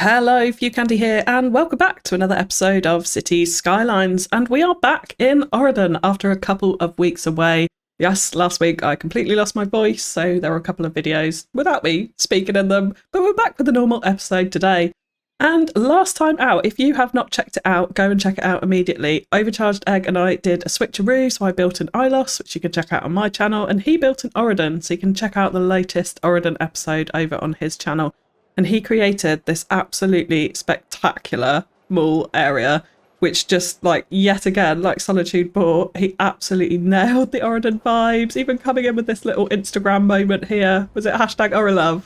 Hello, FewCandy here, and welcome back to another episode of Cities Skylines. And we are back in Auridon after a couple of weeks away. Yes, last week I completely lost my voice, so there were a couple of videos without me speaking in them, but we're back with a normal episode today. And last time out, if you have not checked it out, go and check it out immediately. Overcharged Egg and I did a switcheroo, so I built an Ilos, which you can check out on my channel, and he built an Auridon, so you can check out the latest Auridon episode over on his channel. And he created this absolutely spectacular mall area, which just, like, yet again, like Solitude bought, he absolutely nailed the Auridon vibes, even coming in with this little Instagram moment here. Was it hashtag Aurilove?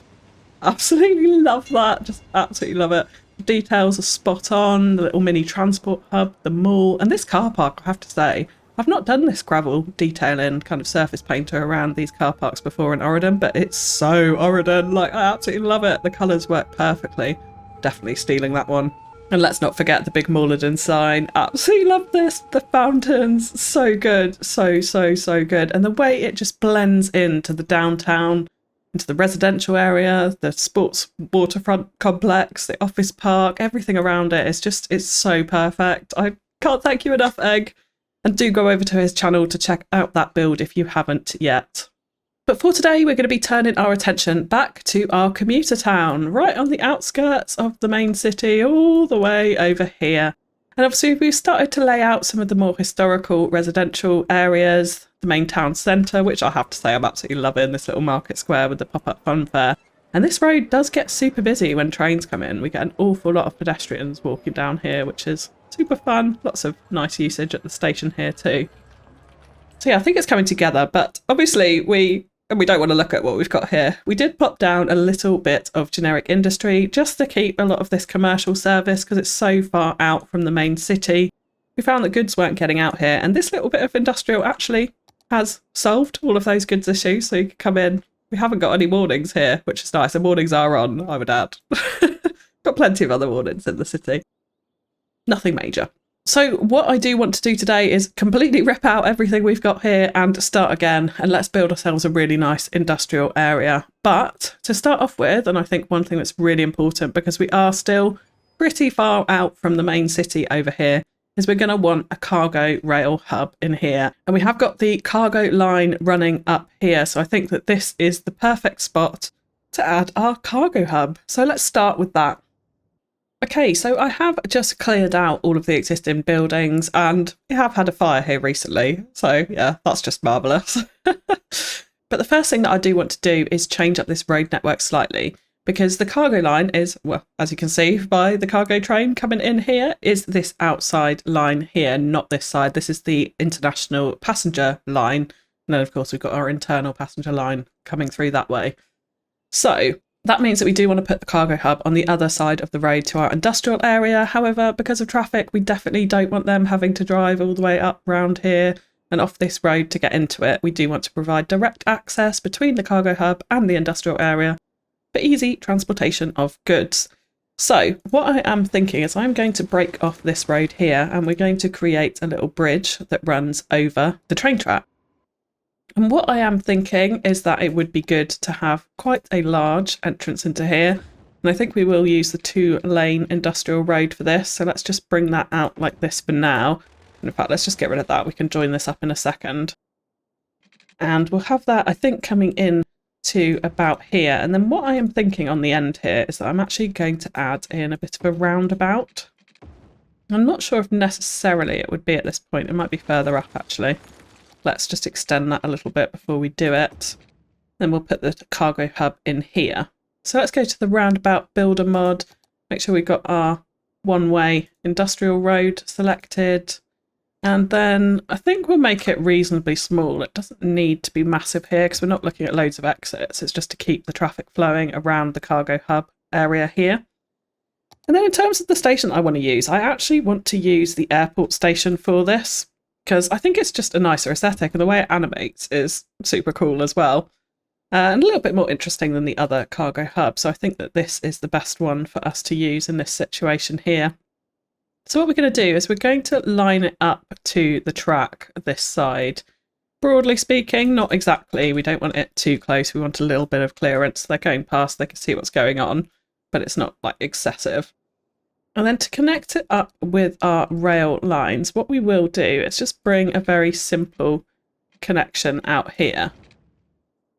Absolutely love that. Just absolutely love it. The details are spot on, the little mini transport hub, the mall, and this car park, I have to say. I've not done this gravel detailing kind of surface painter around these car parks before in Auridon, but it's so Auridon. Like, I absolutely love it. The colours work perfectly. Definitely stealing that one. And let's not forget the big Auridon sign. Absolutely love this. The fountains, so good. So good. And the way it just blends into the downtown, into the residential area, the sports waterfront complex, the office park, everything around it is just, it's so perfect. I can't thank you enough, Egg. And do go over to his channel to check out that build if you haven't yet. But for today, we're going to be turning our attention back to our commuter town, right on the outskirts of the main city, all the way over here. And obviously, we've started to lay out some of the more historical residential areas, the main town centre, which I have to say I'm absolutely loving, this little market square with the pop-up fun fair. And this road does get super busy when trains come in. We get an awful lot of pedestrians walking down here, which is super fun. Lots of nice usage at the station here too. So yeah, I think it's coming together, but obviously we don't want to look at what we've got here. We did pop down a little bit of generic industry just to keep a lot of this commercial service because it's so far out from the main city. We found that goods weren't getting out here, and this little bit of industrial actually has solved all of those goods issues, so you can come in. We haven't got any warnings here, which is nice. The warnings are on, I would add. Got plenty of other warnings in the city. Nothing major. So what I do want to do today is completely rip out everything we've got here and start again, and let's build ourselves a really nice industrial area. But to start off with, and I think one thing that's really important because we are still pretty far out from the main city over here, is we're going to want a cargo rail hub in here. And we have got the cargo line running up here, so I think that this is the perfect spot to add our cargo hub. So let's start with that. Okay, so I have just cleared out all of the existing buildings and we have had a fire here recently. So yeah, that's just marvellous. But the first thing that I do want to do is change up this road network slightly because the cargo line is, well, as you can see by the cargo train coming in here, is this outside line here, not this side. This is the international passenger line. And then of course we've got our internal passenger line coming through that way. So that means that we do want to put the cargo hub on the other side of the road to our industrial area. However, because of traffic, we definitely don't want them having to drive all the way up round here and off this road to get into it. We do want to provide direct access between the cargo hub and the industrial area for easy transportation of goods. So what I am thinking is I'm going to break off this road here and we're going to create a little bridge that runs over the train track. And what I am thinking is that it would be good to have quite a large entrance into here. And I think we will use the 2-lane industrial road for this. So let's just bring that out like this for now. And in fact, let's just get rid of that. We can join this up in a second. And we'll have that, I think, coming in to about here. And then what I am thinking on the end here is that I'm actually going to add in a bit of a roundabout. I'm not sure if necessarily it would be at this point. It might be further up, actually. Let's just extend that a little bit before we do it. Then we'll put the cargo hub in here. So let's go to the roundabout builder mod. Make sure we've got our one-way industrial road selected. And then I think we'll make it reasonably small. It doesn't need to be massive here because we're not looking at loads of exits. It's just to keep the traffic flowing around the cargo hub area here. And then in terms of the station I want to use, I actually want to use the airport station for this, because I think it's just a nicer aesthetic and the way it animates is super cool as well. And a little bit more interesting than the other cargo hub. So I think that this is the best one for us to use in this situation here. So what we're going to do is we're going to line it up to the track this side. Broadly speaking, not exactly. We don't want it too close. We want a little bit of clearance. They're going past, they can see what's going on. but it's not like excessive. And then to connect it up with our rail lines, what we will do is just bring a very simple connection out here.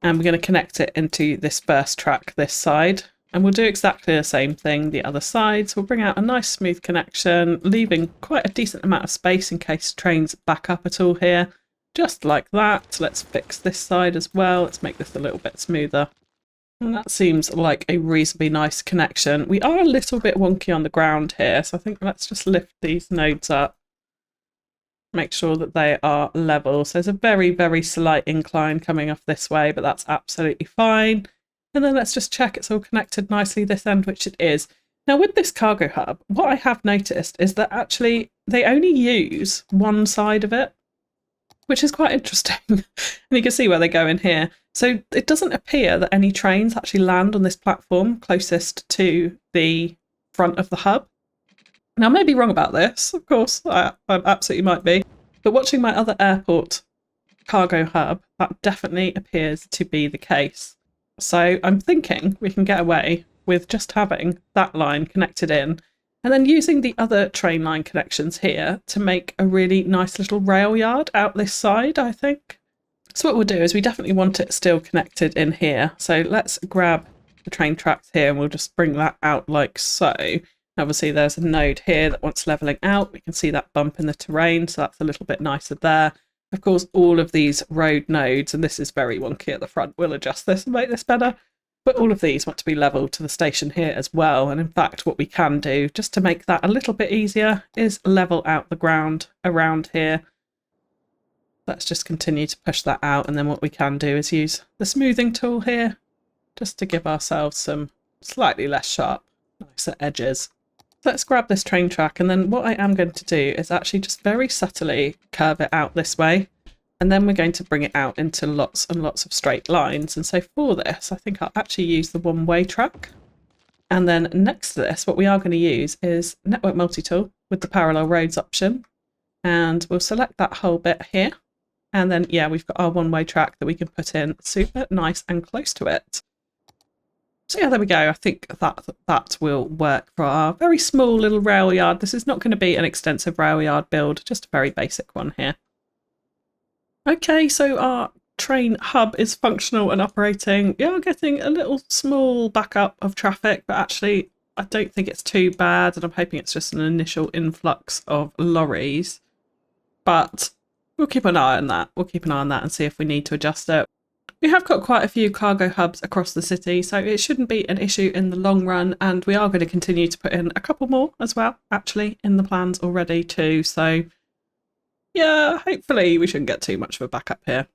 And we're going to connect it into this first track this side. And we'll do exactly the same thing the other side. So we'll bring out a nice smooth connection, leaving quite a decent amount of space in case trains back up at all here. Just like that. Let's fix this side as well. Let's make this a little bit smoother. And that seems like a reasonably nice connection. We are a little bit wonky on the ground here, so I think let's just lift these nodes up. Make sure that they are level. So there's a very, very slight incline coming off this way, but that's absolutely fine. And then let's just check it's all connected nicely this end, which it is. Now with this cargo hub, what I have noticed is that actually they only use one side of it, which is quite interesting. And you can see where they go in here. So it doesn't appear that any trains actually land on this platform closest to the front of the hub. Now, I may be wrong about this, of course, I absolutely might be. But watching my other airport cargo hub, that definitely appears to be the case. So I'm thinking we can get away with just having that line connected in and then using the other train line connections here to make a really nice little rail yard out this side, I think. So what we'll do is we definitely want it still connected in here. So let's grab the train tracks here and we'll just bring that out like so. Obviously there's a node here that wants levelling out. We can see that bump in the terrain, so that's a little bit nicer there. Of course, all of these road nodes, and this is very wonky at the front, we'll adjust this and make this better. But all of these want to be level to the station here as well. And in fact, what we can do, just to make that a little bit easier, is level out the ground around here. Let's just continue to push that out. And then what we can do is use the smoothing tool here, just to give ourselves some slightly less sharp, nicer edges. Let's grab this train track. And then what I am going to do is actually just very subtly curve it out this way. And then we're going to bring it out into lots and lots of straight lines. And so for this, I think I'll actually use the one-way track. And then next to this, what we are going to use is Network Multi-Tool with the Parallel Roads option. And we'll select that whole bit here. And then, yeah, we've got our one-way track that we can put in super nice and close to it. So yeah, there we go. I think that will work for our very small little rail yard. This is not going to be an extensive rail yard build, just a very basic one here. Okay, so our train hub is functional and operating. We are getting a little small backup of traffic, but actually I don't think it's too bad, and I'm hoping it's just an initial influx of lorries. But we'll keep an eye on that. We'll keep an eye on that and see if we need to adjust it. We have got quite a few cargo hubs across the city, so it shouldn't be an issue in the long run, and we are going to continue to put in a couple more as well, actually, in the plans already too. So yeah, hopefully we shouldn't get too much of a backup here.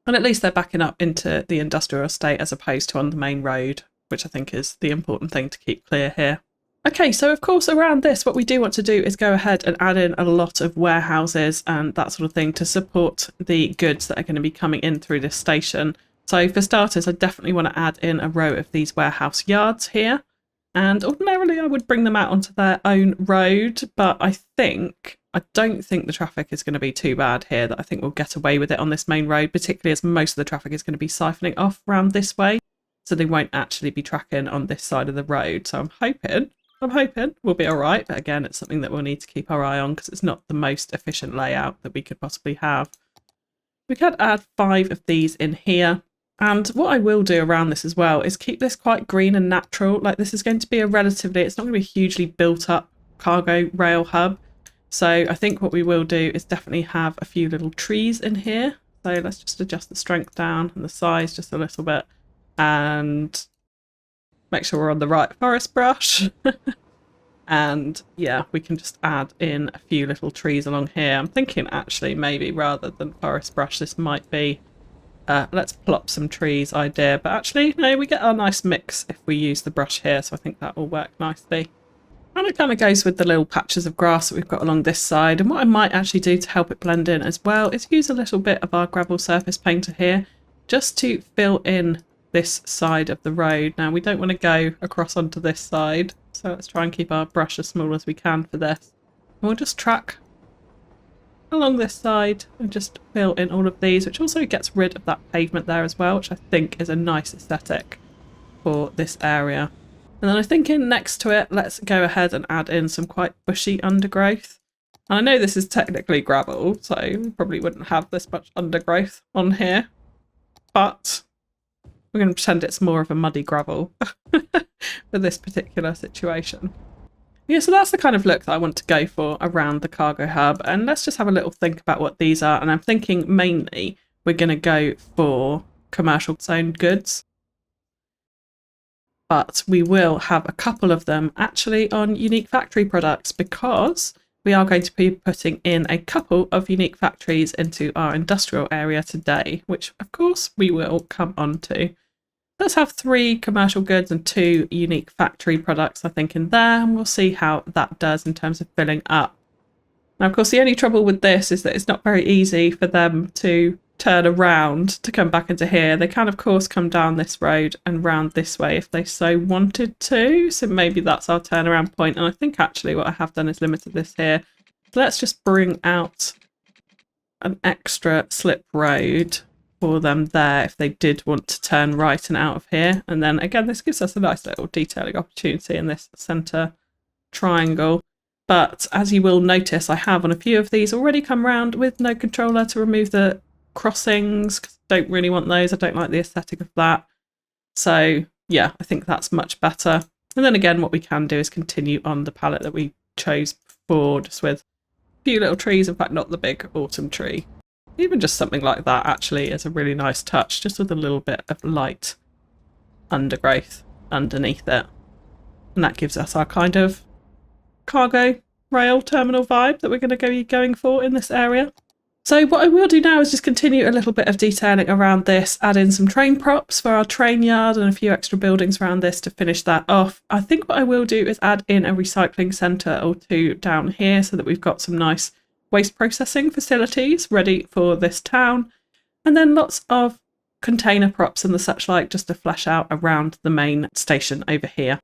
And at least they're backing up into the industrial estate as opposed to on the main road, which I think is the important thing to keep clear here. Okay, so of course around this, what we do want to do is go ahead and add in a lot of warehouses and that sort of thing to support the goods that are going to be coming in through this station. So for starters, I definitely want to add in a row of these warehouse yards here. And ordinarily I would bring them out onto their own road, but I don't think the traffic is going to be too bad here, that I think we'll get away with it on this main road, particularly as most of the traffic is going to be siphoning off around this way. So they won't actually be tracking on this side of the road. So I'm hoping we'll be all right. But again, it's something that we'll need to keep our eye on because it's not the most efficient layout that we could possibly have. We could add 5 of these in here. And what I will do around this as well is keep this quite green and natural. Like this is going to be a relatively, it's not going to be a hugely built up cargo rail hub. So I think what we will do is definitely have a few little trees in here. So let's just adjust the strength down and the size just a little bit and make sure we're on the right forest brush. And yeah, we can just add in a few little trees along here. I'm thinking actually maybe rather than forest brush, this might be let's plop some trees idea, but actually no, we get our nice mix if we use the brush here, so I think that will work nicely. And it kind of goes with the little patches of grass that we've got along this side. And what I might actually do to help it blend in as well is use a little bit of our gravel surface painter here just to fill in this side of the road. Now we don't want to go across onto this side, so let's try and keep our brush as small as we can for this. And we'll just track along this side and just fill in all of these, which also gets rid of that pavement there as well, which I think is a nice aesthetic for this area. And then I'm thinking next to it, let's go ahead and add in some quite bushy undergrowth. And I know this is technically gravel, so we probably wouldn't have this much undergrowth on here, but we're going to pretend it's more of a muddy gravel for this particular situation. Yeah, so that's the kind of look that I want to go for around the cargo hub. And let's just have a little think about what these are. And I'm thinking mainly we're going to go for commercial zone goods. But we will have a couple of them actually on unique factory products, because we are going to be putting in a couple of unique factories into our industrial area today, which of course we will come on to. Let's have 3 commercial goods and 2 unique factory products, I think, in there, and we'll see how that does in terms of filling up. Now, of course, the only trouble with this is that it's not very easy for them to turn around to come back into here. They can, of course, come down this road and round this way if they so wanted to. So maybe that's our turnaround point. And I think actually what I have done is limited this here. So let's just bring out an extra slip road for them there if they did want to turn right and out of here. And then again, this gives us a nice little detailing opportunity in this centre triangle. But as you will notice, I have on a few of these already come round with no controller to remove the crossings, because I don't really want those. I don't like the aesthetic of that. So yeah, I think that's much better. And then again, what we can do is continue on the palette that we chose before, just with a few little trees. In fact, not the big autumn tree. Even just something like that actually is a really nice touch, just with a little bit of light undergrowth underneath it. And that gives us our kind of cargo rail terminal vibe that we're going to be going for in this area. So what I will do now is just continue a little bit of detailing around this, add in some train props for our train yard and a few extra buildings around this to finish that off. I think what I will do is add in a recycling centre or 2 down here so that we've got some nice waste processing facilities ready for this town. And then lots of container props and the such like, just to flesh out around the main station over here.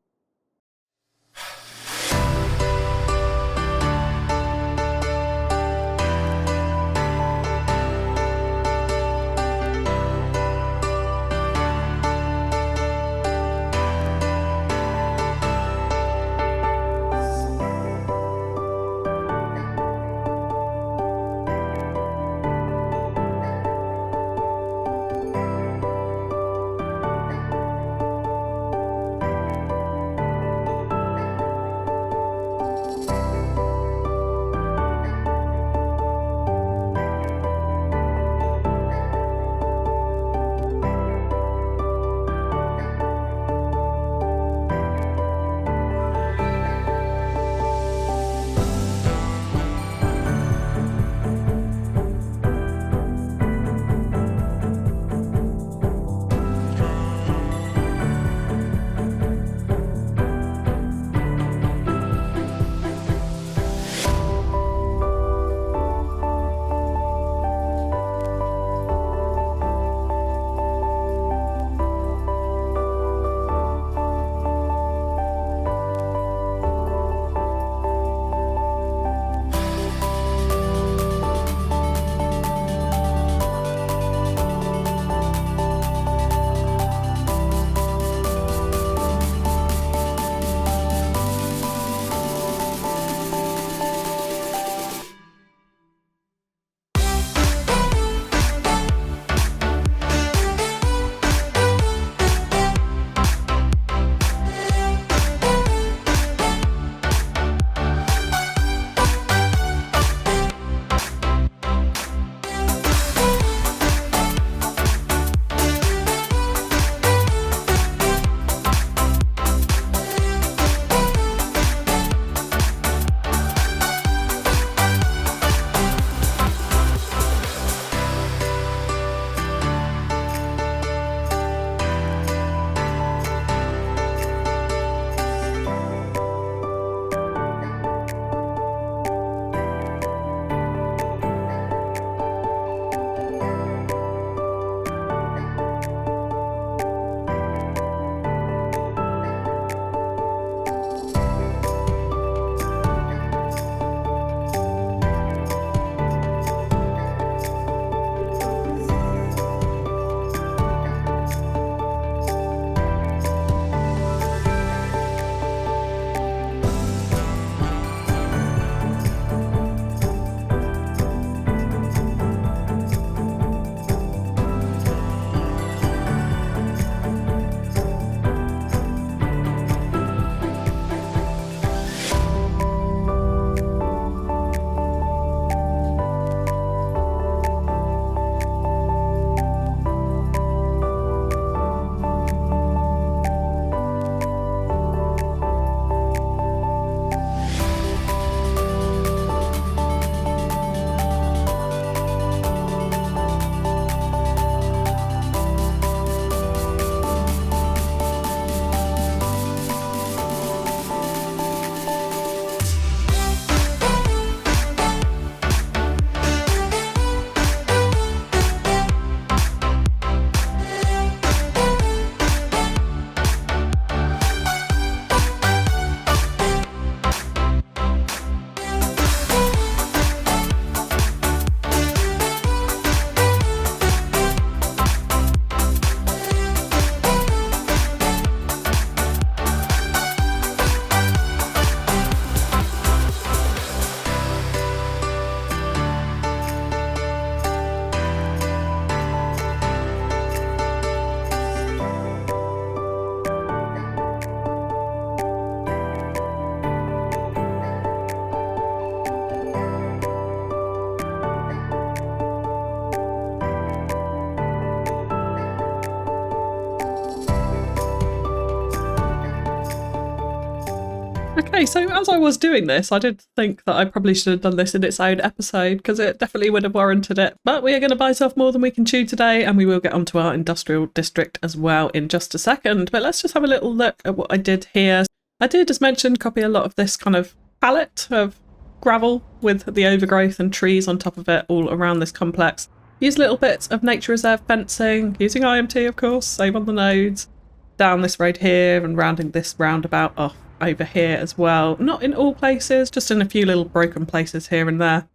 Okay, so as I was doing this, I did think that I probably should have done this in its own episode because it definitely would have warranted it. But we are going to bite off more than we can chew today, and we will get onto our industrial district as well in just a second. But let's just have a little look at what I did here. I did, as mentioned, copy a lot of this kind of palette of gravel with the overgrowth and trees on top of it all around this complex. Use little bits of nature reserve fencing, using IMT of course, save on the nodes, down this road here and rounding this roundabout off over here as well. Not in all places, just in a few little broken places here and there.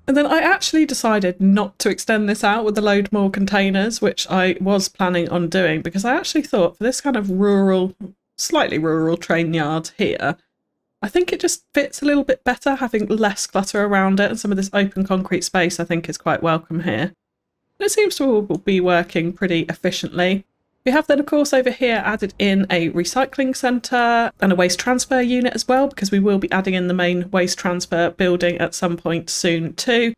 And then I actually decided not to extend this out with a load more containers, which I was planning on doing, because I actually thought for this kind of rural, slightly rural train yard here, I think it just fits a little bit better having less clutter around it, and some of this open concrete space I think is quite welcome here. And it seems to all be working pretty efficiently. We have then, of course, over here added in a recycling centre and a waste transfer unit as well, because we will be adding in the main waste transfer building at some point soon too.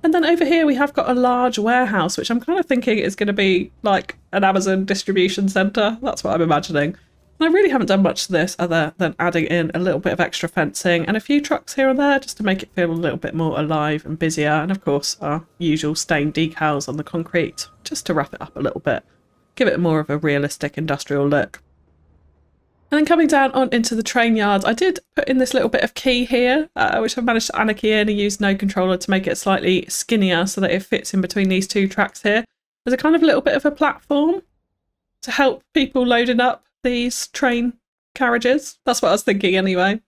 And then over here we have got a large warehouse, which I'm kind of thinking is going to be like an Amazon distribution centre. That's what I'm imagining. And I really haven't done much to this other than adding in a little bit of extra fencing and a few trucks here and there just to make it feel a little bit more alive and busier. And of course our usual stained decals on the concrete just to wrap it up a little bit. Give it more of a realistic industrial look. And then coming down on into the train yards, I did put in this little bit of key here, which I've managed to anarchy in and use node controller to make it slightly skinnier so that it fits in between these two tracks here. There's a kind of little bit of a platform to help people loading up these train carriages. That's what I was thinking anyway.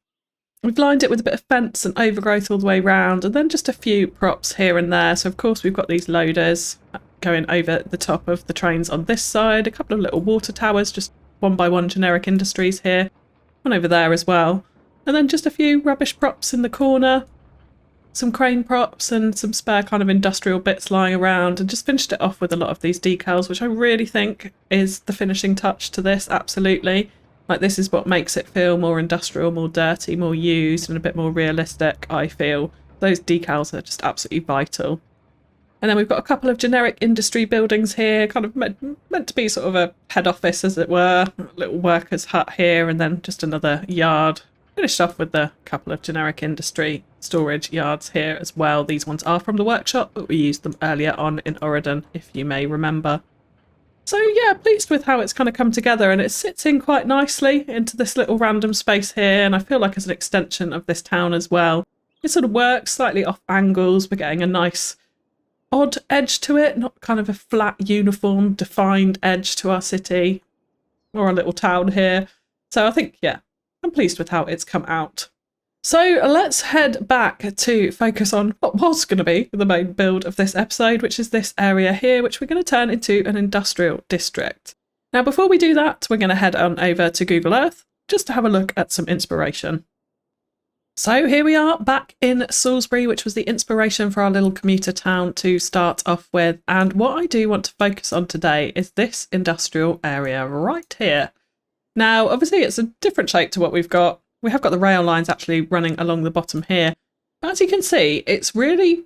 We've lined it with a bit of fence and overgrowth all the way round, and then just a few props here and there. So of course we've got these loaders going over the top of the trains on this side, a couple of little water towers, just one by one generic industries here, one over there as well, and then just a few rubbish props in the corner, some crane props and some spare kind of industrial bits lying around, and just finished it off with a lot of these decals, which I really think is the finishing touch to this. Absolutely, like this is what makes it feel more industrial, more dirty, more used and a bit more realistic. I feel those decals are just absolutely vital. And then we've got a couple of generic industry buildings here, kind of meant to be sort of a head office, as it were. A little workers' hut here, and then just another yard. Finished off with a couple of generic industry storage yards here as well. These ones are from the workshop, but we used them earlier on in Auridon, if you may remember. So yeah, pleased with how it's kind of come together, and it sits in quite nicely into this little random space here, and I feel like it's an extension of this town as well. It sort of works slightly off angles. We're getting a nice odd edge to it, not kind of a flat, uniform, defined edge to our city or our little town here. So I think, yeah, I'm pleased with how it's come out. So let's head back to focus on what was going to be the main build of this episode, which is this area here, which we're going to turn into an industrial district. Now, before we do that, we're going to head on over to Google Earth just to have a look at some inspiration. So here we are back in Salisbury, which was the inspiration for our little commuter town to start off with. And what I do want to focus on today is this industrial area right here. Now, obviously, it's a different shape to what we've got. We have got the rail lines actually running along the bottom here. But as you can see, it's really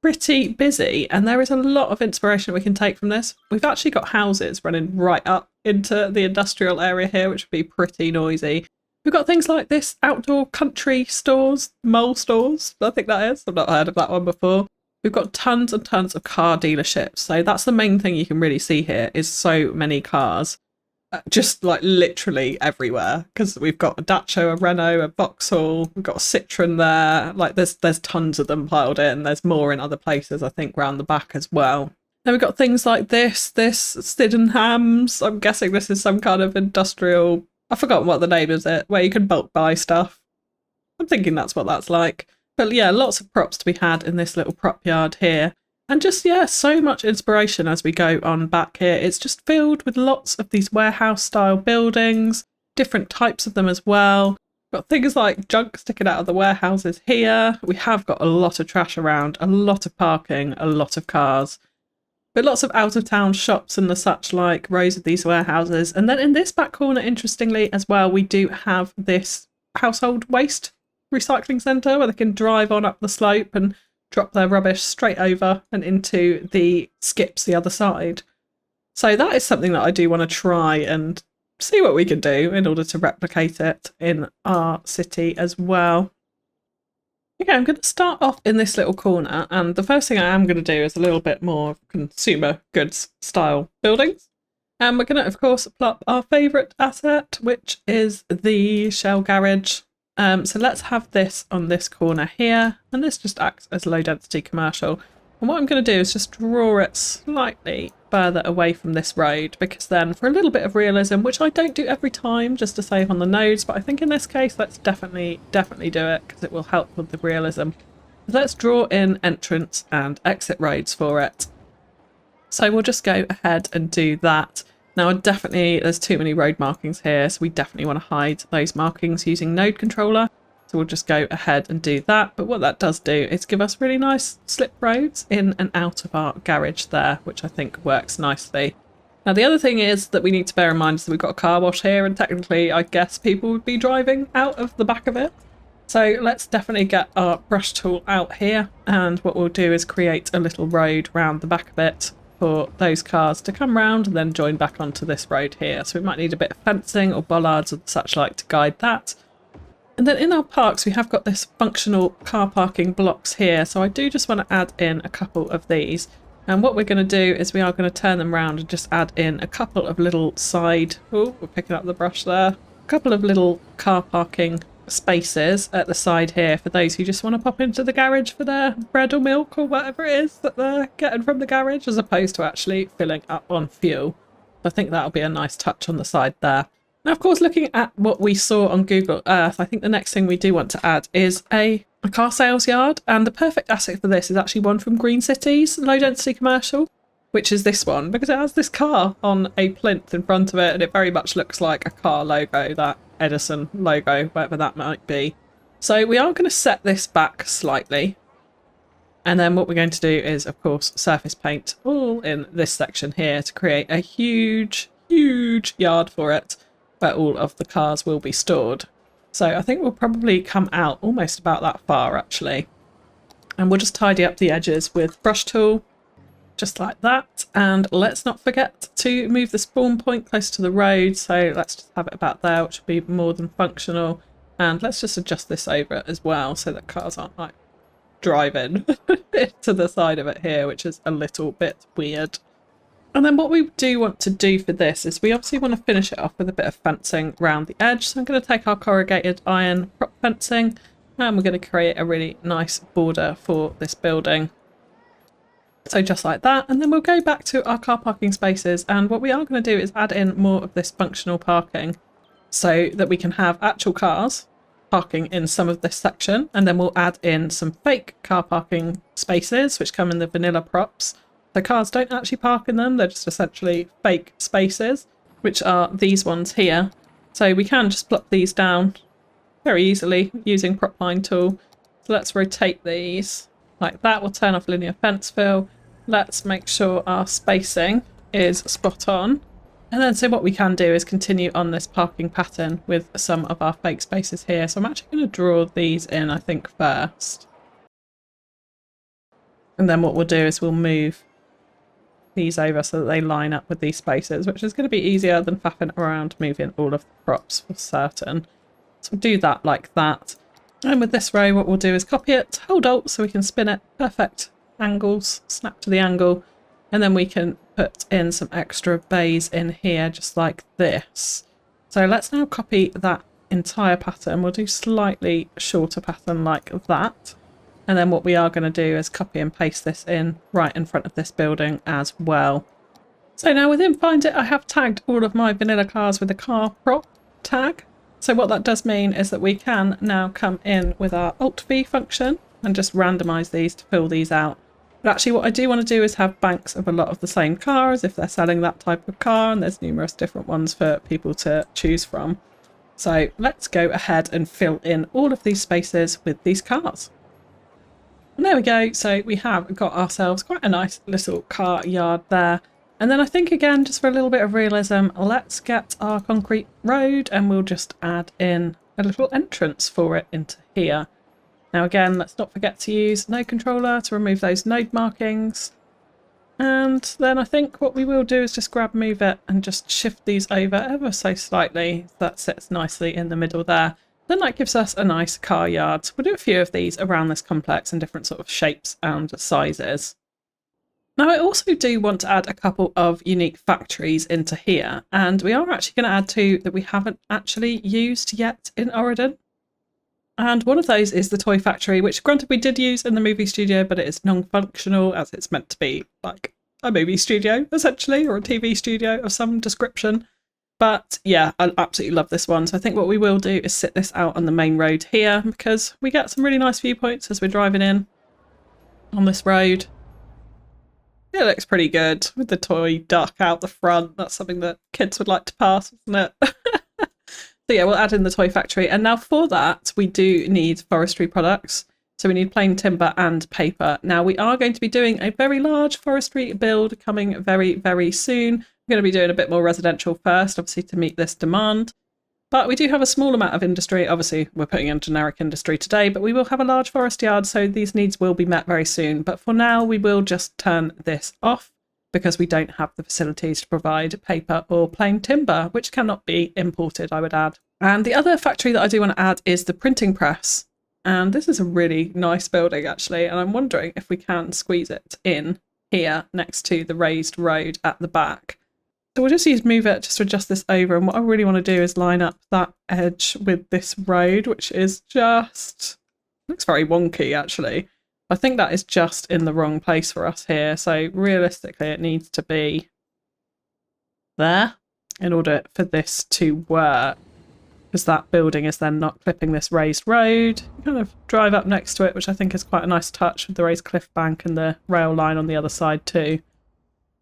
pretty busy, and there is a lot of inspiration we can take from this. We've actually got houses running right up into the industrial area here, which would be pretty noisy. We've got things like this outdoor country stores, mole stores, I think that is. I've not heard of that one before. We've got tons and tons of car dealerships. So that's the main thing you can really see here is so many cars. Just like literally everywhere. Because we've got a Dacia, a Renault, a Vauxhall, we've got a Citroen there. Like there's tons of them piled in. There's more in other places, I think, round the back as well. Then we've got things like this Sydenham's. I'm guessing this is some kind of industrial, I've forgotten what the name is it, where you can bulk buy stuff. I'm thinking that's what that's like. But yeah, lots of props to be had in this little prop yard here. And just, yeah, so much inspiration as we go on back here. It's just filled with lots of these warehouse style buildings, different types of them as well. Got things like junk sticking out of the warehouses here. We have got a lot of trash around, a lot of parking, a lot of cars. But lots of out-of-town shops and the such like, rows of these warehouses. And then in this back corner, interestingly as well, we do have this household waste recycling centre where they can drive on up the slope and drop their rubbish straight over and into the skips the other side. So that is something that I do want to try and see what we can do in order to replicate it in our city as well. Okay, I'm going to start off in this little corner, and the first thing I am going to do is a little bit more consumer goods style buildings. And we're going to, of course, plop our favourite asset, which is the Shell Garage. So let's have this on this corner here, and this just acts as low density commercial. And what I'm going to do is just draw it slightly further away from this road, because then for a little bit of realism, which I don't do every time just to save on the nodes, but I think in this case let's definitely do it because it will help with the realism. Let's draw in entrance and exit roads for it. So we'll just go ahead and do that. Now there's too many road markings here, so we definitely want to hide those markings using node controller. So we'll just go ahead and do that. But what that does do is give us really nice slip roads in and out of our garage there, which I think works nicely. Now the other thing is that we need to bear in mind is that we've got a car wash here, and technically I guess people would be driving out of the back of it. So let's definitely get our brush tool out here, and what we'll do is create a little road round the back of it for those cars to come round and then join back onto this road here. So we might need a bit of fencing or bollards or such like to guide that. And then in our parks, we have got this functional car parking blocks here. So I do just want to add in a couple of these. And what we're going to do is we are going to turn them around and just add in a couple of little side... Oh, we're picking up the brush there. A couple of little car parking spaces at the side here for those who just want to pop into the garage for their bread or milk or whatever it is that they're getting from the garage, as opposed to actually filling up on fuel. I think that'll be a nice touch on the side there. Now, of course, looking at what we saw on Google Earth, I think the next thing we do want to add is a car sales yard. And the perfect asset for this is actually one from Green Cities, low density commercial, which is this one, because it has this car on a plinth in front of it, and it very much looks like a car logo, that Edison logo, whatever that might be. So we are going to set this back slightly. And then what we're going to do is, of course, surface paint all in this section here to create a huge yard for it, where all of the cars will be stored. So I think we'll probably come out almost about that far actually. And we'll just tidy up the edges with brush tool, just like that. And let's not forget to move the spawn point close to the road. So let's just have it about there, which will be more than functional. And let's just adjust this over as well so that cars aren't like driving to the side of it here, which is a little bit weird. And then what we do want to do for this is we obviously want to finish it off with a bit of fencing around the edge. So I'm going to take our corrugated iron prop fencing, and we're going to create a really nice border for this building. So just like that. And then we'll go back to our car parking spaces. And what we are going to do is add in more of this functional parking so that we can have actual cars parking in some of this section. And then we'll add in some fake car parking spaces, which come in the vanilla props. The cars don't actually park in them, they're just essentially fake spaces, which are these ones here. So we can just plop these down very easily using prop line tool. So let's rotate these like that. We'll turn off linear fence fill. Let's make sure our spacing is spot on. And then so what we can do is continue on this parking pattern with some of our fake spaces here. So I'm actually going to draw these in, I think, first. And then what we'll do is we'll move these over so that they line up with these spaces, which is going to be easier than faffing around moving all of the props for certain. So we'll do that like that. And with this row, what we'll do is copy it, hold Alt so we can spin it, perfect angles, snap to the angle, and then we can put in some extra bays in here just like this. So let's now copy that entire pattern. We'll do slightly shorter pattern like that. And then what we are going to do is copy and paste this in right in front of this building as well. So now within Find It, I have tagged all of my vanilla cars with a car prop tag. So what that does mean is that we can now come in with our Alt-V function and just randomize these to fill these out. But actually what I do want to do is have banks of a lot of the same cars if they're selling that type of car, and there's numerous different ones for people to choose from. So let's go ahead and fill in all of these spaces with these cars. And there we go. So we have got ourselves quite a nice little car yard there. And then I think again, just for a little bit of realism, let's get our concrete road and we'll just add in a little entrance for it into here. Now again, let's not forget to use node controller to remove those node markings. And then I think what we will do is just grab move it and just shift these over ever so slightly. So that sits nicely in the middle there. Then that gives us a nice car yard. So we'll do a few of these around this complex in different sort of shapes and sizes. Now I also do want to add a couple of unique factories into here, and we are actually going to add two that we haven't actually used yet in Auridon. And one of those is the toy factory, which granted we did use in the movie studio, but it is non-functional as it's meant to be like a movie studio essentially, or a TV studio of some description. But yeah, I absolutely love this one. So I think what we will do is sit this out on the main road here, because we get some really nice viewpoints as we're driving in on this road. It looks pretty good with the toy duck out the front. That's something that kids would like to pass, isn't it? So yeah, we'll add in the toy factory. And now for that, we do need forestry products. So we need plain timber and paper. Now we are going to be doing a very large forestry build coming very, very soon. We're going to be doing a bit more residential first, obviously, to meet this demand. But we do have a small amount of industry. Obviously, we're putting in generic industry today, but we will have a large forest yard, so these needs will be met very soon. But for now, we will just turn this off because we don't have the facilities to provide paper or plain timber, which cannot be imported, I would add. And the other factory that I do want to add is the printing press. And this is a really nice building, actually, and I'm wondering if we can squeeze it in here next to the raised road at the back. So we'll just use move it just to adjust this over, and what I really want to do is line up that edge with this road, which is just, looks very wonky actually. I think that is just in the wrong place for us here, so realistically it needs to be there in order for this to work, because that building is then not clipping this raised road. You kind of drive up next to it, which I think is quite a nice touch with the raised cliff bank and the rail line on the other side too.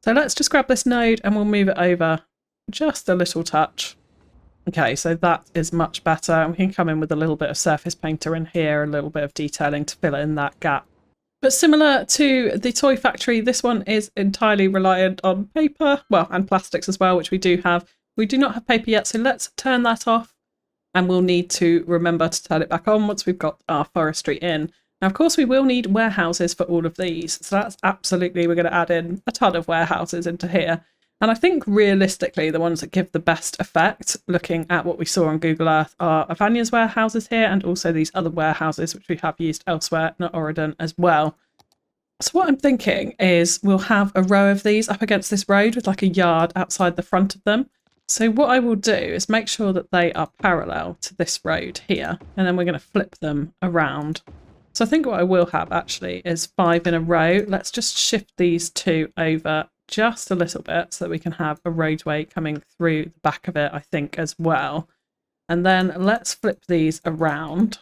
So let's just grab this node and we'll move it over just a little touch. Okay, so that is much better. We can come in with a little bit of surface painter in here, a little bit of detailing to fill in that gap. But similar to the toy factory, this one is entirely reliant on paper, well, and plastics as well, which we do have. We do not have paper yet, so let's turn that off, and we'll need to remember to turn it back on once we've got our forestry in. Now, of course, we will need warehouses for all of these, so that's absolutely, we're going to add in a ton of warehouses into here. And I think realistically, the ones that give the best effect, looking at what we saw on Google Earth, are Avanya's warehouses here, and also these other warehouses, which we have used elsewhere in Auridon as well. So what I'm thinking is we'll have a row of these up against this road with like a yard outside the front of them. So what I will do is make sure that they are parallel to this road here, and then we're going to flip them around. So I think what I will have actually is 5 in a row. Let's just shift these two over just a little bit so that we can have a roadway coming through the back of it, I think, as well. And then let's flip these around.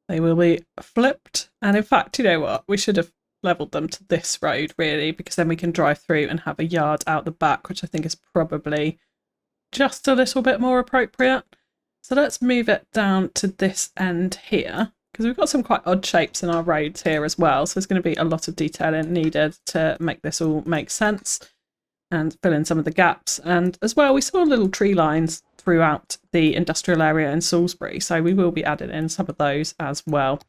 They will be flipped. And in fact, you know what? We should have leveled them to this road, really, because then we can drive through and have a yard out the back, which I think is probably just a little bit more appropriate. So let's move it down to this end here, because we've got some quite odd shapes in our roads here as well. So there's going to be a lot of detailing needed to make this all make sense and fill in some of the gaps. And as well, we saw little tree lines throughout the industrial area in Salisbury, so we will be adding in some of those as well.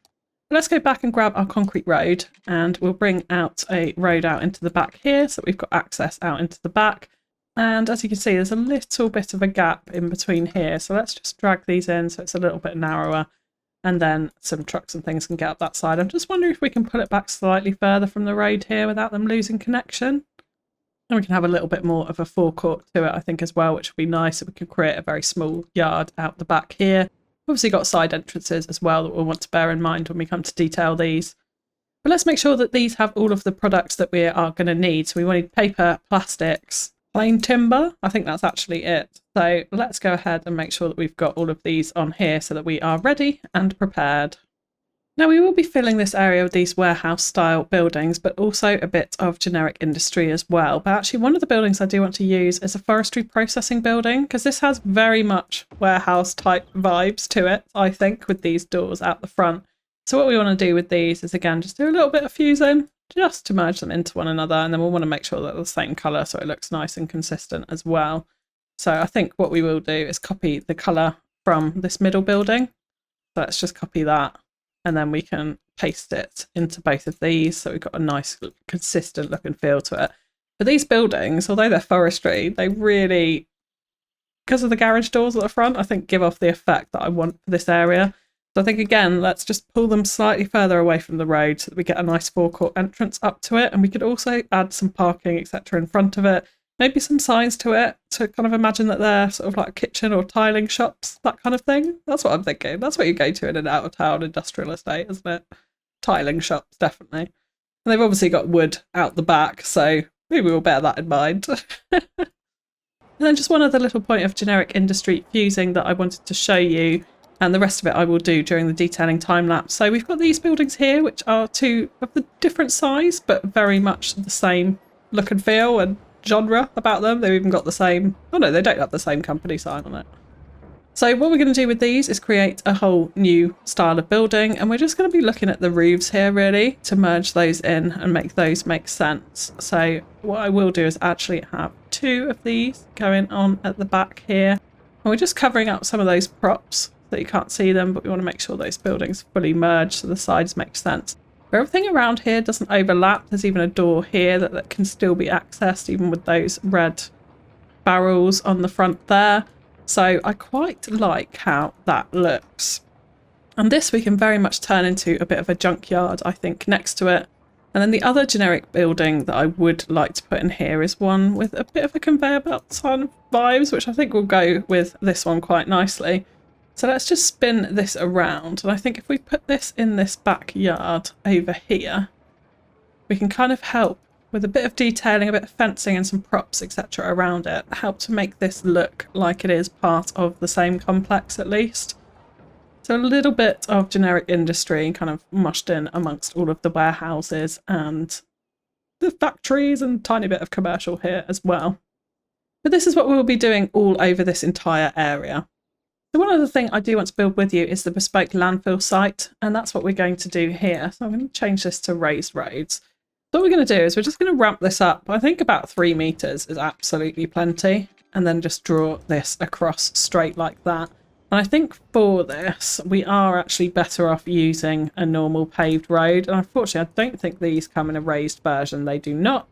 Let's go back and grab our concrete road, and we'll bring out a road out into the back here so that we've got access out into the back. And as you can see, there's a little bit of a gap in between here, so let's just drag these in so it's a little bit narrower, and then some trucks and things can get up that side. I'm just wondering if we can pull it back slightly further from the road here without them losing connection. And we can have a little bit more of a forecourt to it, I think, as well, which would be nice. So we can create a very small yard out the back here. Obviously got side entrances as well that we'll want to bear in mind when we come to detail these. But let's make sure that these have all of the products that we are going to need. So we need paper, plastics, plain timber. I think that's actually it. So let's go ahead and make sure that we've got all of these on here so that we are ready and prepared. Now we will be filling this area with these warehouse style buildings, but also a bit of generic industry as well. But actually one of the buildings I do want to use is a forestry processing building, because this has very much warehouse type vibes to it, I think, with these doors out the front. So what we want to do with these is, again, just do a little bit of fusing just to merge them into one another, and then we'll want to make sure that they're the same colour so it looks nice and consistent as well. So I think what we will do is copy the colour from this middle building. So let's just copy that. and then we can paste it into both of these, so we've got a nice consistent look and feel to it. But these buildings, although they're forestry, they really, because of the garage doors at the front, I think give off the effect that I want for this area. So I think, again, let's just pull them slightly further away from the road so that we get a nice forecourt entrance up to it. And we could also add some parking, etc. in front of it. Maybe some signs to it to kind of imagine that they're sort of like kitchen or tiling shops, that kind of thing. That's what I'm thinking. That's what you go to in an out-of-town industrial estate, isn't it? Tiling shops, definitely. And they've obviously got wood out the back, so maybe we'll bear that in mind. And then just one other little point of generic industry fusing that I wanted to show you, and the rest of it I will do during the detailing time lapse. So we've got these buildings here, which are two of the different size, but very much the same look and feel and genre about them. They've even got the same, oh no, they don't have the same company sign on it. So what we're going to do with these is create a whole new style of building, and we're just going to be looking at the roofs here really to merge those in and make those make sense. So what I will do is actually have two of these going on at the back here, and we're just covering up some of those props so you can't see them, but we want to make sure those buildings fully merge so the sides make sense. But everything around here doesn't overlap. There's even a door here that can still be accessed even with those red barrels on the front there. So I quite like how that looks. And this we can very much turn into a bit of a junkyard, I think, next to it. And then the other generic building that I would like to put in here is one with a bit of a conveyor belt kind of vibes, which I think will go with this one quite nicely. So let's just spin this around. And I think if we put this in this backyard over here, we can kind of help with a bit of detailing, a bit of fencing and some props, etc. around it, help to make this look like it is part of the same complex at least. So a little bit of generic industry kind of mushed in amongst all of the warehouses and the factories and tiny bit of commercial here as well. But this is what we'll be doing all over this entire area. So one other thing I do want to build with you is the Bespoke landfill site, and that's what we're going to do here. So I'm going to change this to raised roads. So what we're going to do is we're just going to ramp this up. I think about 3 meters is absolutely plenty, and then just draw this across straight like that. And I think for this, we are actually better off using a normal paved road. And unfortunately, I don't think these come in a raised version. They do not.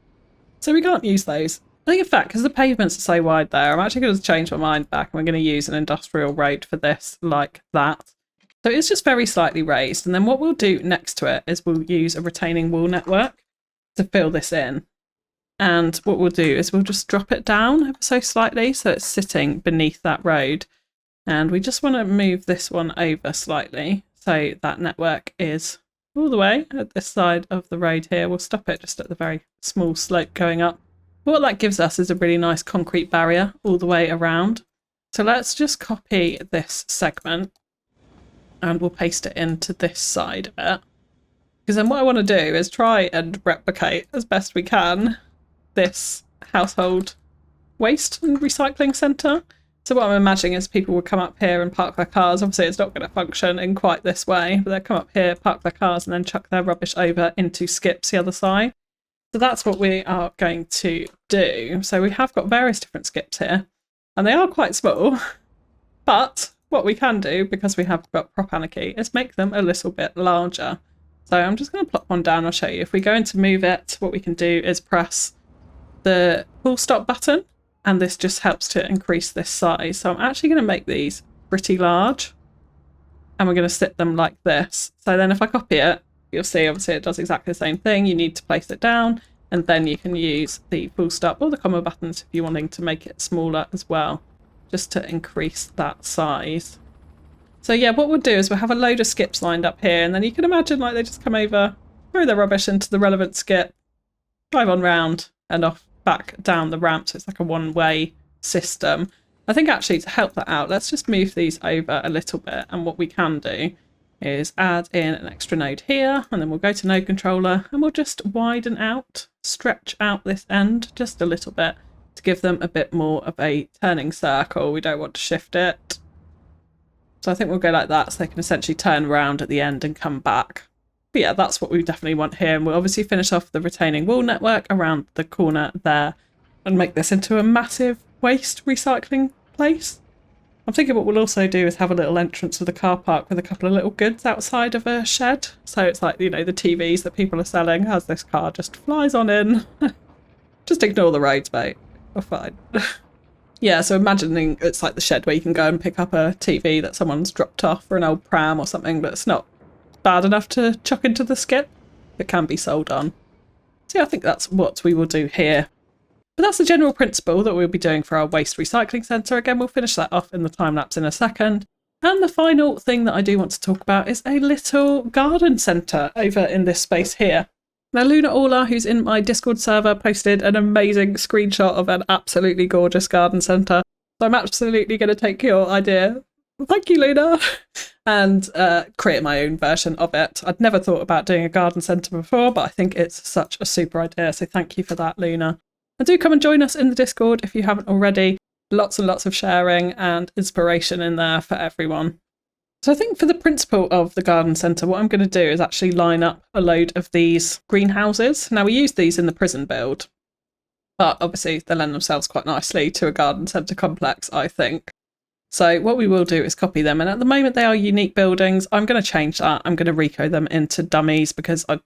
So we can't use those. I think in fact, because the pavements are so wide there, I'm actually going to change my mind back and we're going to use an industrial road for this like that. So it's just very slightly raised. And then what we'll do next to it is we'll use a retaining wall network to fill this in. And what we'll do is we'll just drop it down ever so slightly so it's sitting beneath that road. And we just want to move this one over slightly so that network is all the way at this side of the road here. We'll stop it just at the very small slope going up. What that gives us is a really nice concrete barrier all the way around. So let's just copy this segment and we'll paste it into this side of it. Because then what I want to do is try and replicate as best we can this household waste and recycling centre. So what I'm imagining is people would come up here and park their cars. Obviously it's not going to function in quite this way, but they'll come up here, park their cars and then chuck their rubbish over into skips the other side. So that's what we are going to do. So we have got various different skips here and they are quite small, but what we can do, because we have got prop anarchy, is make them a little bit larger. So I'm just going to plop one down. I'll show you. If we go into move it, what we can do is press the full stop button and this just helps to increase this size. So I'm actually going to make these pretty large and we're going to sit them like this. So then if I copy it, you'll see obviously it does exactly the same thing. You need to place it down and then you can use the full stop or the comma buttons if you're wanting to make it smaller as well, just to increase that size. So yeah, what we'll do is we'll have a load of skips lined up here and then you can imagine like they just come over, throw their rubbish into the relevant skip, drive on round and off back down the ramp. So it's like a one-way system. I think actually to help that out, let's just move these over a little bit. And what we can do is add in an extra node here and then we'll go to node controller and we'll just widen out, stretch out this end just a little bit to give them a bit more of a turning circle. We don't want to shift it. So I think we'll go like that so they can essentially turn around at the end and come back. But yeah, that's what we definitely want here. And we'll obviously finish off the retaining wall network around the corner there and make this into a massive waste recycling place. I'm thinking what we'll also do is have a little entrance to the car park with a couple of little goods outside of a shed. So it's like, you know, the TVs that people are selling as this car just flies on in. Just ignore the roads, mate. We're fine. Yeah, so imagining it's like the shed where you can go and pick up a TV that someone's dropped off, or an old pram or something that's not bad enough to chuck into the skip, but can be sold on. So yeah, I think that's what we will do here. But that's the general principle that we'll be doing for our waste recycling centre. Again, we'll finish that off in the time lapse in a second. And the final thing that I do want to talk about is a little garden centre over in this space here. Now, Luna Orla, who's in my Discord server, posted an amazing screenshot of an absolutely gorgeous garden centre. So I'm absolutely going to take your idea. Thank you, Luna. And create my own version of it. I'd never thought about doing a garden centre before, but I think it's such a super idea. So thank you for that, Luna. And do come and join us in the Discord if you haven't already. Lots and lots of sharing and inspiration in there for everyone. So I think for the principle of the garden centre, what I'm going to do is actually line up a load of these greenhouses. Now, we use these in the prison build, but obviously they lend themselves quite nicely to a garden centre complex, I think. So what we will do is copy them. And at the moment they are unique buildings. I'm going to change that. I'm going to reco them into dummies because I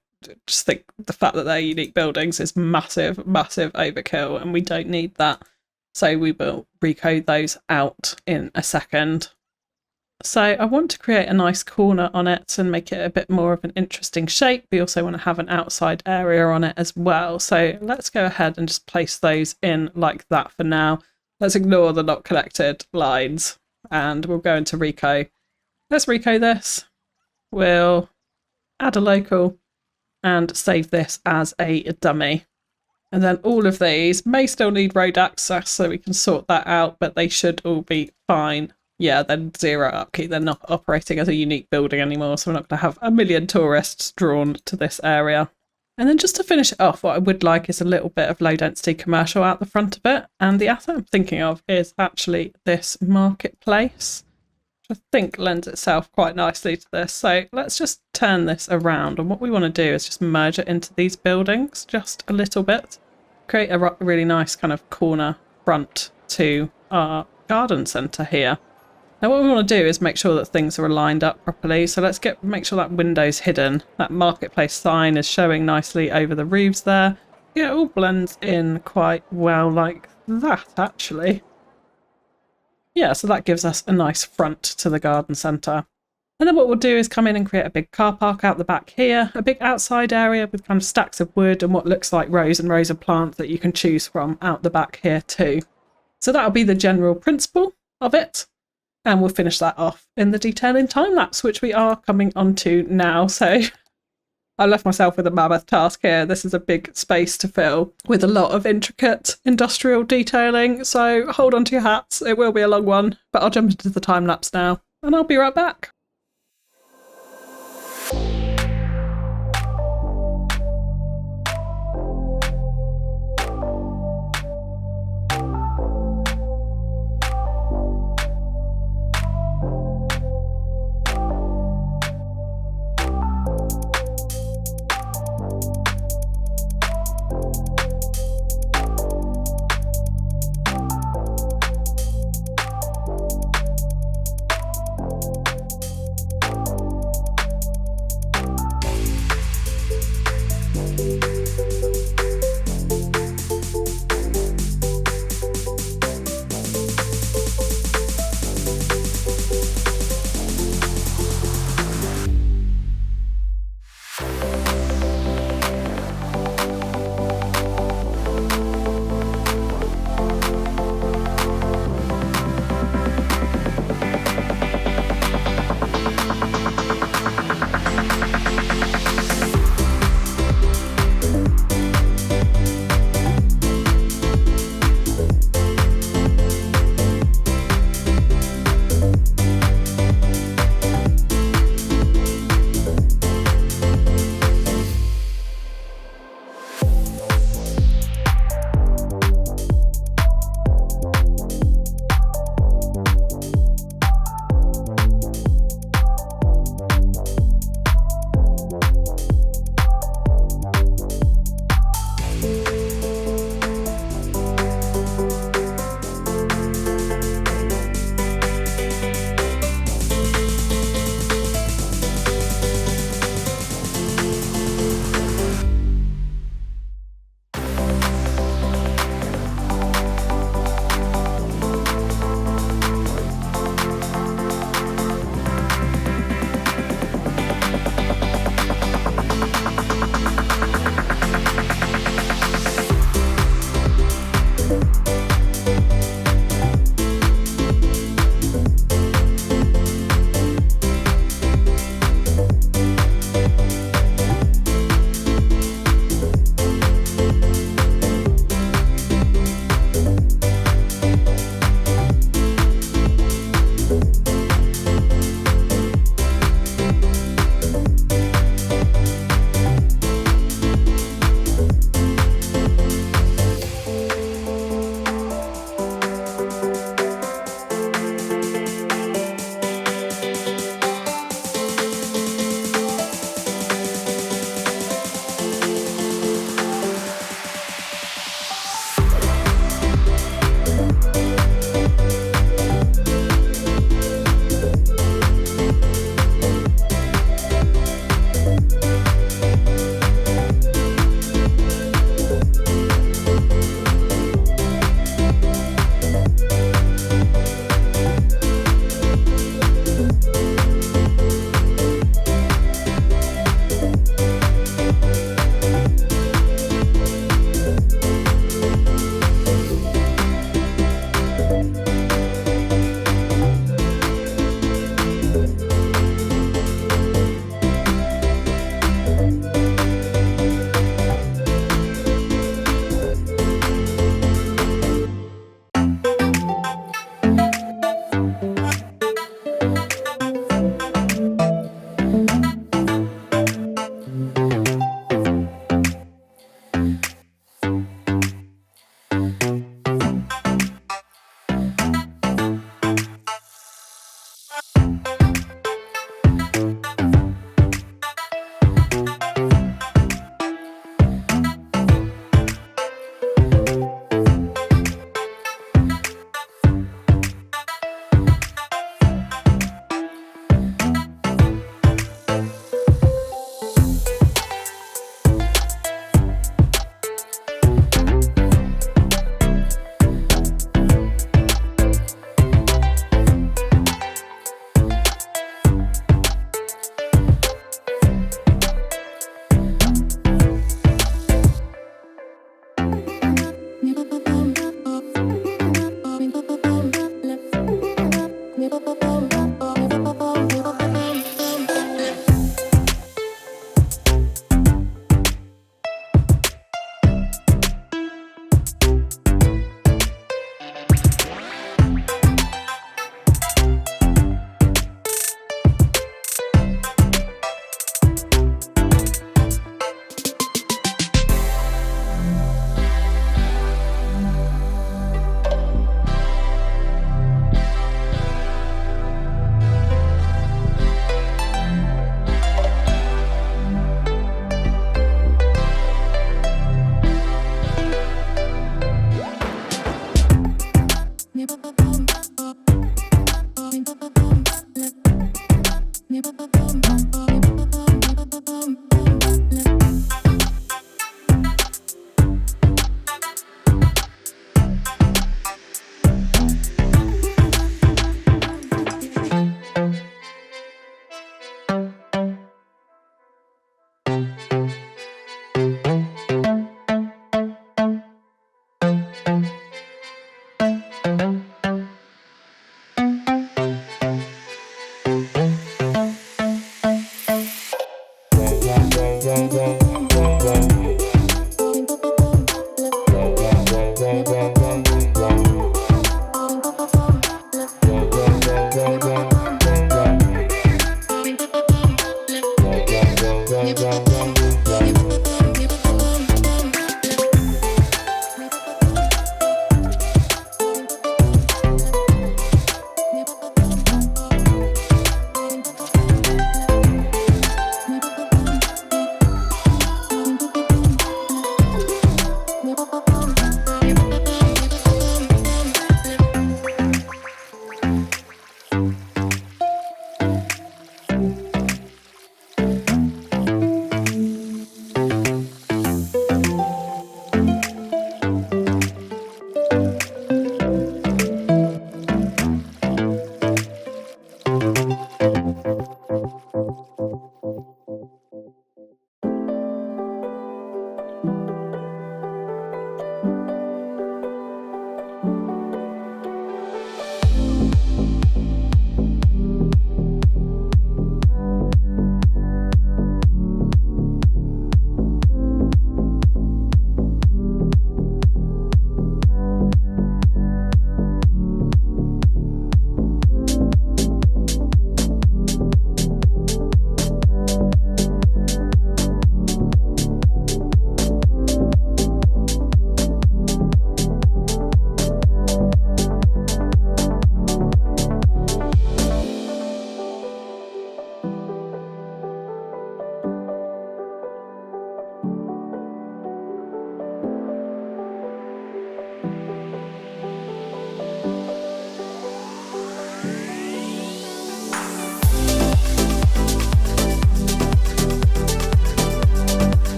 just think the fact that they're unique buildings is massive, massive overkill, and we don't need that. So we will recode those out in a second. So I want to create a nice corner on it and make it a bit more of an interesting shape. We also want to have an outside area on it as well. So let's go ahead and just place those in like that for now. Let's ignore the not connected lines and we'll go into Reco. Let's Reco this. We'll add a local and save this as a dummy. And then all of these may still need road access, so we can sort that out, but they should all be fine. Yeah, they're 0 upkeep. They're not operating as a unique building anymore, so we're not going to have a million tourists drawn to this area. And then just to finish it off, what I would like is a little bit of low density commercial out the front of it. And the asset I'm thinking of is actually this marketplace, which I think lends itself quite nicely to this. So let's just turn this around. And what we want to do is just merge it into these buildings just a little bit. Create a really nice kind of corner front to our garden centre here. Now what we want to do is make sure that things are lined up properly. So let's make sure that window's hidden. That marketplace sign is showing nicely over the roofs there. Yeah, it all blends in quite well like that, actually. Yeah, so that gives us a nice front to the garden centre. And then what we'll do is come in and create a big car park out the back here, a big outside area with kind of stacks of wood and what looks like rows and rows of plants that you can choose from out the back here too. So that'll be the general principle of it. And we'll finish that off in the detailing time lapse, which we are coming onto now. So I left myself with a mammoth task here. This is a big space to fill with a lot of intricate industrial detailing. So hold on to your hats. It will be a long one, but I'll jump into the time lapse now and I'll be right back.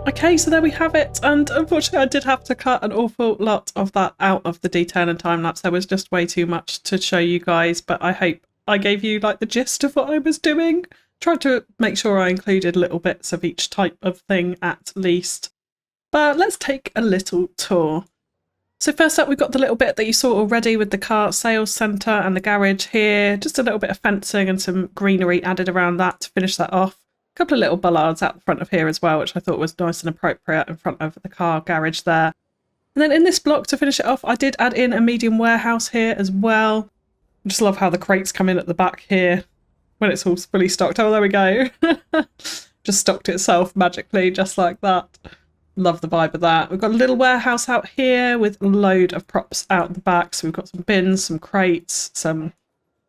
Okay, so there we have it, and unfortunately I did have to cut an awful lot of that out of the detail and time-lapse. There was just way too much to show you guys, but I hope I gave you like the gist of what I was doing. Tried to make sure I included little bits of each type of thing at least. But let's take a little tour. So first up, we've got the little bit that you saw already with the car sales centre and the garage here. Just a little bit of fencing and some greenery added around that to finish that off. A couple of little bollards out the front of here as well, which I thought was nice and appropriate in front of the car garage there. And then in this block to finish it off, I did add in a medium warehouse here as well. I just love how the crates come in at the back here when it's all fully stocked. Oh, there we go. Just stocked itself magically, just like that. Love the vibe of that. We've got a little warehouse out here with a load of props out the back. So we've got some bins, some crates, some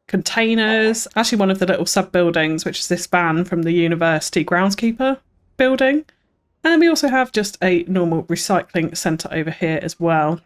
containers. Actually, one of the little sub-buildings, which is this van from the university groundskeeper building. And then we also have just a normal recycling centre over here as well.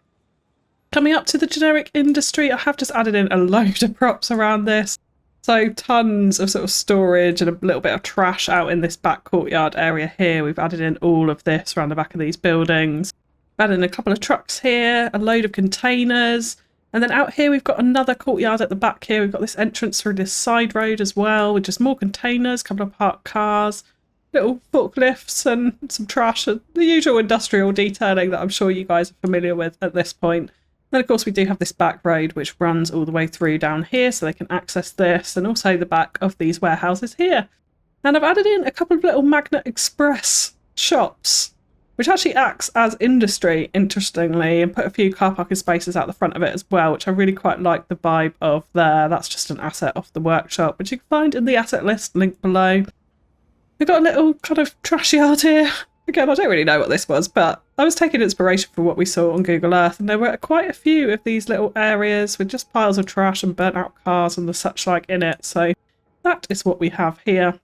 Coming up to the generic industry, I have just added in a load of props around this. So tons of sort of storage and a little bit of trash out in this back courtyard area here. We've added in all of this around the back of these buildings. We've added in a couple of trucks here, a load of containers. And then out here, we've got another courtyard at the back here. We've got this entrance through this side road as well, with just more containers, a couple of parked cars, little forklifts and some trash, and the usual industrial detailing that I'm sure you guys are familiar with at this point. Then, of course, we do have this back road which runs all the way through down here so they can access this, and also the back of these warehouses here. And I've added in a couple of little Magnet Express shops, which actually acts as industry, interestingly, and put a few car parking spaces out the front of it as well, which I really quite like the vibe of there. That's just an asset off the workshop, which you can find in the asset list link below. We've got a little kind of trash yard here. Again, I don't really know what this was, but I was taking inspiration from what we saw on Google Earth, and there were quite a few of these little areas with just piles of trash and burnt out cars and the such like in it. So that is what we have here. And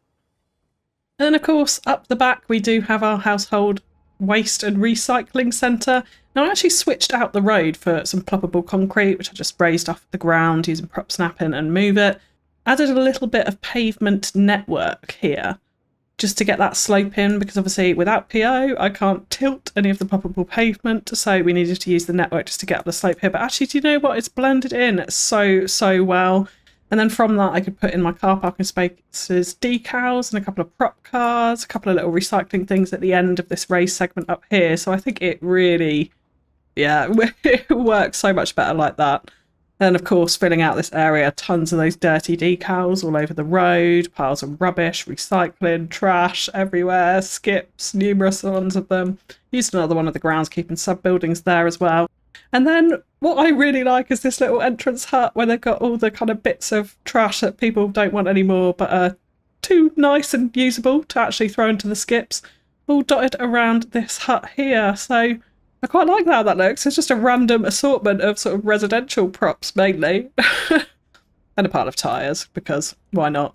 then, of course, up the back, we do have our household waste and recycling centre. Now, I actually switched out the road for some ploppable concrete, which I just raised off the ground using prop snapping and move it. Added a little bit of pavement network here, just to get that slope in, because obviously without PO I can't tilt any of the ploppable pavement, so we needed to use the network just to get up the slope here. But actually, do you know what, it's blended in so well. And then from that I could put in my car parking spaces decals and a couple of prop cars, a couple of little recycling things at the end of this raised segment up here. So I think it really, yeah, it works so much better like that. And of course, filling out this area, tons of those dirty decals all over the road, piles of rubbish, recycling, trash everywhere, skips, numerous ones of them. Used another one of the groundskeeping sub-buildings there as well. And then what I really like is this little entrance hut where they've got all the kind of bits of trash that people don't want anymore but are too nice and usable to actually throw into the skips, all dotted around this hut here. So I quite like how that looks. It's just a random assortment of sort of residential props mainly. And a pile of tyres, because why not?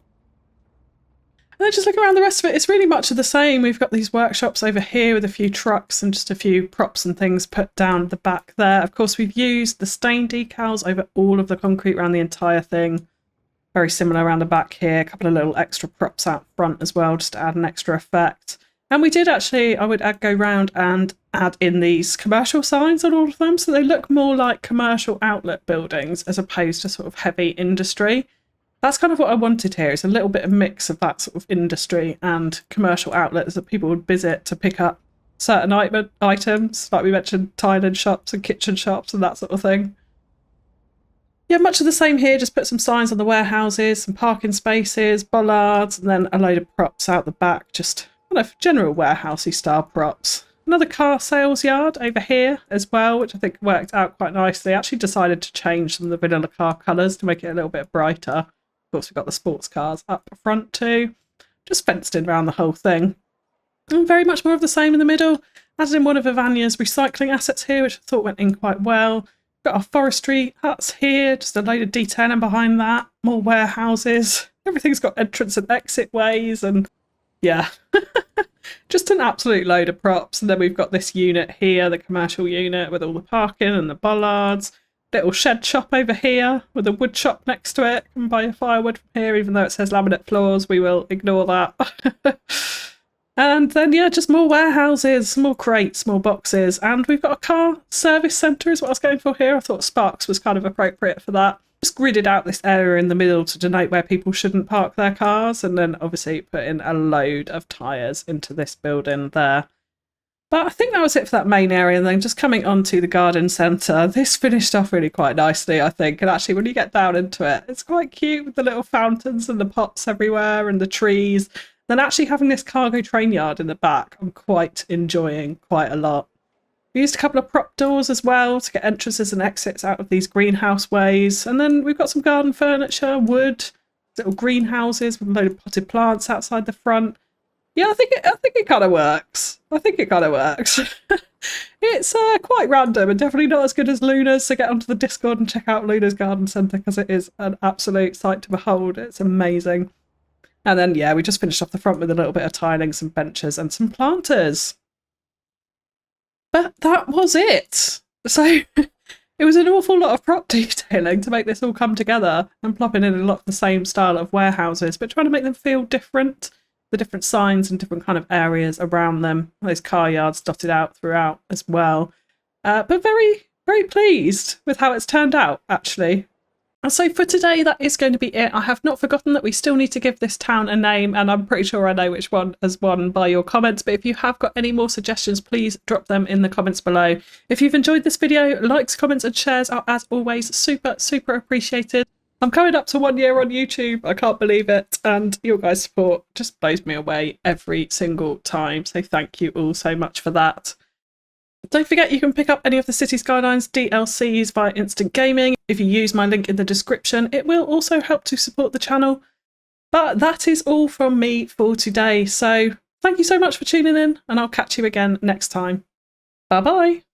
And then just look around the rest of it, it's really much of the same. We've got these workshops over here with a few trucks and just a few props and things put down the back there. Of course, we've used the stain decals over all of the concrete around the entire thing. Very similar around the back here. A couple of little extra props out front as well, just to add an extra effect. And we did actually, I would go round and add in these commercial signs on all of them, so they look more like commercial outlet buildings as opposed to sort of heavy industry. That's kind of what I wanted here. It's a little bit of mix of that sort of industry and commercial outlets that people would visit to pick up certain items, like we mentioned, tiling shops and kitchen shops and that sort of thing. Yeah, much of the same here, just put some signs on the warehouses, some parking spaces, bollards, and then a load of props out the back, just kind of general warehousey style props. Another car sales yard over here as well, which I think worked out quite nicely. I actually decided to change some of the vanilla car colours to make it a little bit brighter. Of course, we've got the sports cars up front too. Just fenced in around the whole thing. And very much more of the same in the middle. Added in one of Ivania's recycling assets here, which I thought went in quite well. Got our forestry huts here, just a load of detailing behind that. More warehouses. Everything's got entrance and exit ways, and yeah, just an absolute load of props. And then we've got this unit here, the commercial unit with all the parking and the bollards. Little shed shop over here with a wood shop next to it. You can buy your firewood from here, even though it says laminate floors. We will ignore that. And then, yeah, just more warehouses, more crates, more boxes. And we've got a car service centre is what I was going for here. I thought Sparks was kind of appropriate for that. Just gridded out this area in the middle to denote where people shouldn't park their cars, and then obviously put in a load of tyres into this building there. But I think that was it for that main area. And then just coming on to the garden centre, this finished off really quite nicely, I think. And actually, when you get down into it, it's quite cute with the little fountains and the pots everywhere and the trees. Then actually having this cargo train yard in the back, I'm quite enjoying quite a lot. We used a couple of prop doors as well to get entrances and exits out of these greenhouse ways. And then we've got some garden furniture, wood, little greenhouses with a load of potted plants outside the front. Yeah, I think it kind of works. I think it kind of works. It's quite random and definitely not as good as Luna's, so get onto the Discord and check out Luna's garden centre because it is an absolute sight to behold. It's amazing. And then, yeah, we just finished off the front with a little bit of tiling, some benches and some planters. But that was it. So it was an awful lot of prop detailing to make this all come together and plopping in a lot of the same style of warehouses, but trying to make them feel different. The different signs and different kind of areas around them. Those car yards dotted out throughout as well. But very, very pleased with how it's turned out, actually. And so for today, that is going to be it. I have not forgotten that we still need to give this town a name, and I'm pretty sure I know which one has won by your comments. But if you have got any more suggestions, please drop them in the comments below. If you've enjoyed this video, likes, comments and shares are, as always, super, super appreciated. I'm coming up to 1 year on YouTube. I can't believe it. And your guys' support just blows me away every single time. So thank you all so much for that. Don't forget you can pick up any of the Cities Skylines DLCs via Instant Gaming. If you use my link in the description, it will also help to support the channel. But that is all from me for today. So thank you so much for tuning in, and I'll catch you again next time. Bye bye.